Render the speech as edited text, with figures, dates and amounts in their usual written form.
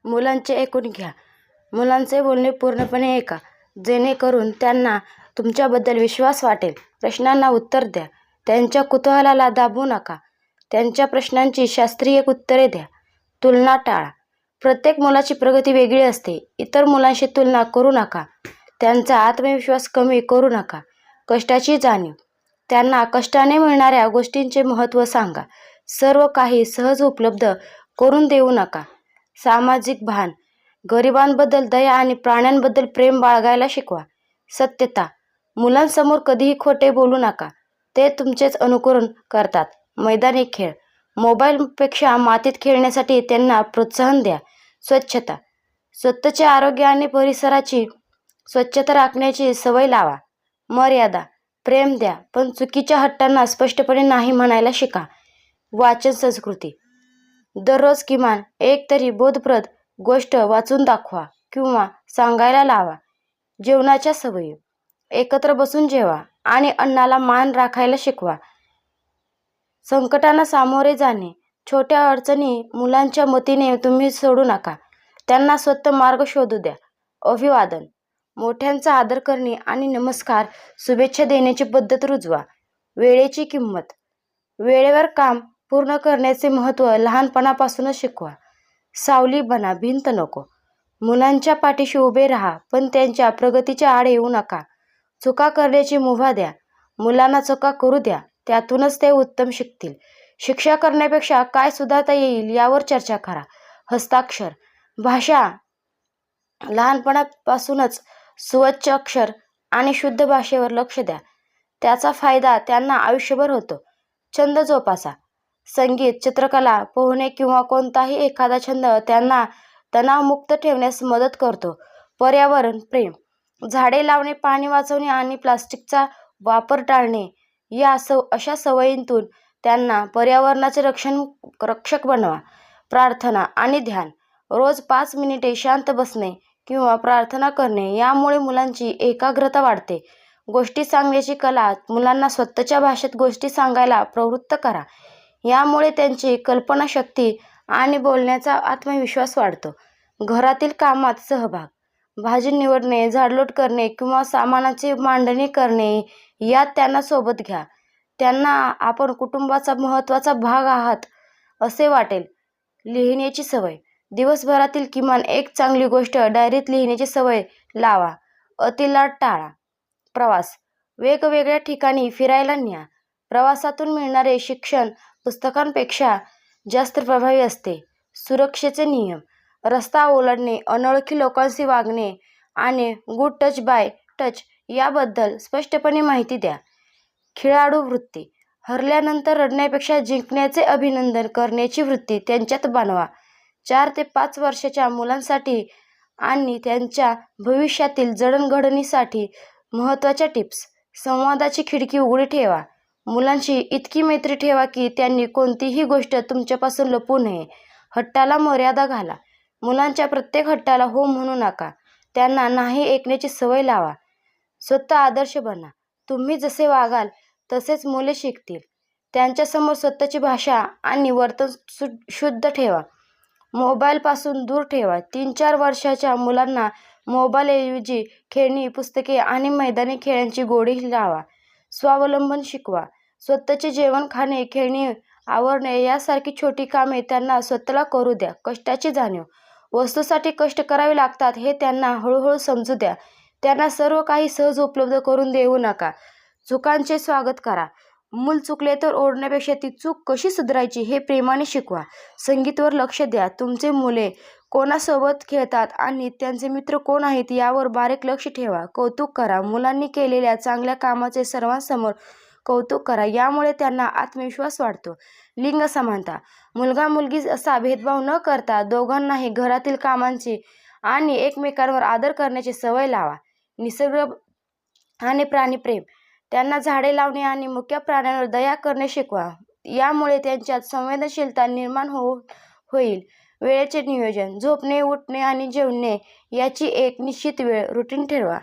मुलांचे ऐकून घ्या. मुलांचे बोलणे पूर्णपणे ऐका, जेणेकरून त्यांना तुमच्याबद्दल विश्वास वाटेल. प्रश्नांना उत्तर द्या. त्यांच्या कुतूहलाला दाबू नका. त्यांच्या प्रश्नांची शास्त्रीय उत्तरे द्या. तुलना टाळा. प्रत्येक मुलाची प्रगती वेगळी असते. इतर मुलांशी तुलना करू नका. त्यांचा आत्मविश्वास कमी करू नका. कष्टाची जाणीव. त्यांना कष्टाने मिळणाऱ्या गोष्टींचे महत्त्व सांगा. सर्व काही सहज उपलब्ध करून देऊ नका. सामाजिक भान. गरिबांबद्दल दया आणि प्राण्यांबद्दल प्रेम बाळगायला शिकवा. सत्यता. मुलांसमोर कधीही खोटे बोलू नका. ते तुमचेच अनुकरण करतात. मैदानी खेळ. मोबाईलपेक्षा मातीत खेळण्यासाठी त्यांना प्रोत्साहन द्या. स्वच्छता. स्वतःचे आरोग्य आणि परिसराची स्वच्छता राखण्याची सवय लावा. मर्यादा. प्रेम द्या, पण चुकीच्या हट्टांना स्पष्टपणे नाही म्हणायला शिका. वाचन संस्कृती. दररोज किमान एक तरी बोधप्रद गोष्ट वाचून दाखवा किंवा सांगायला लावा. जेवणाच्या सवयी. एकत्र बसून जेवा आणि अन्नाला मान राखायला शिकवा. संकटांना सामोरे जाणे. छोट्या अडचणी मुलांच्या मतीने तुम्ही सोडू नका. त्यांना स्वतः मार्ग शोधू द्या. अभिवादन. मोठ्यांचा आदर करणे आणि नमस्कार, शुभेच्छा देण्याची पद्धत रुजवा. वेळेची किंमत. वेळेवर काम पूर्ण करण्याचे महत्त्व लहानपणापासूनच शिकवा. सावली बना, भिंत नको. मुलांच्या पाठीशी उभे राहा, पण त्यांच्या प्रगतीच्या आड येऊ नका. चुका करण्याची मुभा द्या. मुलांना चुका करू द्या, त्यातूनच ते उत्तम शिकतील. शिक्षा करण्यापेक्षा काय सुधारता येईल यावर चर्चा करा. हस्ताक्षर. भाषा. लहानपणापासूनच सुवच्छ अक्षर आणि शुद्ध भाषेवर लक्ष द्या. त्याचा फायदा त्यांना आयुष्यभर होतो. छंद जोपासा. संगीत, चित्रकला, पोहणे किंवा कोणताही एखादा छंद त्यांना तणावमुक्त ठेवण्यास मदत करतो. पर्यावरण प्रेम. झाडे लावणे, पाणी वाचवणे आणि प्लास्टिकचा वापर टाळणे या अशा सवयींतून त्यांना पर्यावरणाचे रक्षक बनवा. प्रार्थना आणि ध्यान. रोज 5 मिनिटे शांत बसणे किंवा प्रार्थना करणे यामुळे मुलांची एकाग्रता वाढते. गोष्टी सांगण्याची कला. मुलांना स्वतःच्या भाषेत गोष्टी सांगायला प्रवृत्त करा. यामुळे त्यांची कल्पनाशक्ती आणि बोलण्याचा आत्मविश्वास वाढतो. घरातील कामात सहभाग. भाजी निवडणे, झाडलोट करणे किंवा सामानाची मांडणी करणे यात त्यांना सोबत घ्या. त्यांना आपण कुटुंबाचा महत्त्वाचा भाग आहात असे वाटेल. लिहिण्याची सवय. दिवसभरातील किमान एक चांगली गोष्ट डायरीत लिहिण्याची सवय लावा. अतिलाड टाळा. प्रवास. वेगवेगळ्या ठिकाणी फिरायला न्या. प्रवासातून मिळणारे शिक्षण पुस्तकांपेक्षा जास्त प्रभावी असते. सुरक्षेचे नियम. रस्ता ओलांडणे, अनोळखी लोकांशी वागणे आणि गुड टच बाय टच याबद्दल स्पष्टपणे माहिती द्या. खेळाडू वृत्ती. हरल्यानंतर रडण्यापेक्षा जिंकण्याचे अभिनंदन करण्याची वृत्ती त्यांच्यात बाणवा. 4 ते 5 वर्षाच्या मुलांसाठी आणि त्यांच्या भविष्यातील जडणघडणीसाठी महत्त्वाच्या टिप्स. संवादाची खिडकी उघडी ठेवा. मुलांशी इतकी मैत्री ठेवा की त्यांनी कोणतीही गोष्ट तुमच्यापासून लपवू नये. हट्टाला मर्यादा घाला. मुलांच्या प्रत्येक हट्टाला हो म्हणू नका. त्यांना नाही ऐकण्याची सवय लावा. स्वतः आदर्श बना. तुम्ही जसे वागाल तसेच मुले शिकतील. त्यांच्यासमोर स्वतःची भाषा आणि वर्तन शुद्ध ठेवा. मोबाईलपासून दूर ठेवा. 3-4 वर्षाच्या मुलांना मोबाईलऐवजी खेळणी, पुस्तके आणि मैदानी खेळांची गोडी लावा. स्वावलंबन शिकवा. स्वतःचे जेवण खाणे, खेळणी आवरणे यासारखी छोटी कामे त्यांना स्वतःला करू द्या. कष्टाची जाणीव. वस्तूसाठी कष्ट करावे लागतात हे त्यांना हळूहळू समजू द्या. त्यांना सर्व काही सहज उपलब्ध करून देऊ नका. चुकांचे स्वागत करा. मूल चुकले तर ओरडण्यापेक्षा ती चूक कशी सुधारायची हे प्रेमाने शिकवा. संगीतवर लक्ष द्या. तुमचे मुले कोणासोबत खेळतात आणि त्यांचे मित्र कोण आहेत यावर बारीक लक्ष ठेवा. कौतुक करा. मुलांनी केलेल्या चांगल्या कामाचे सर्वांसमोर कौतुक करा. यामुळे त्यांना आत्मविश्वास वाढतो. लिंग समानता. मुलगा मुलगी असा भेदभाव न करता दोघांनाही घरातील कामांची आणि एकमेकांवर आदर करण्याची सवय लावा. निसर्ग आणि प्राणीप्रेम. त्यांना झाडे लावणे आणि मुक्या प्राण्यांवर दया करणे शिकवा. यामुळे त्यांच्यात संवेदनशीलता निर्माण होईल. वेळेचे नियोजन. झोपणे, उठणे आणि जेवणे याची एक निश्चित वेळ रुटीन ठरवा.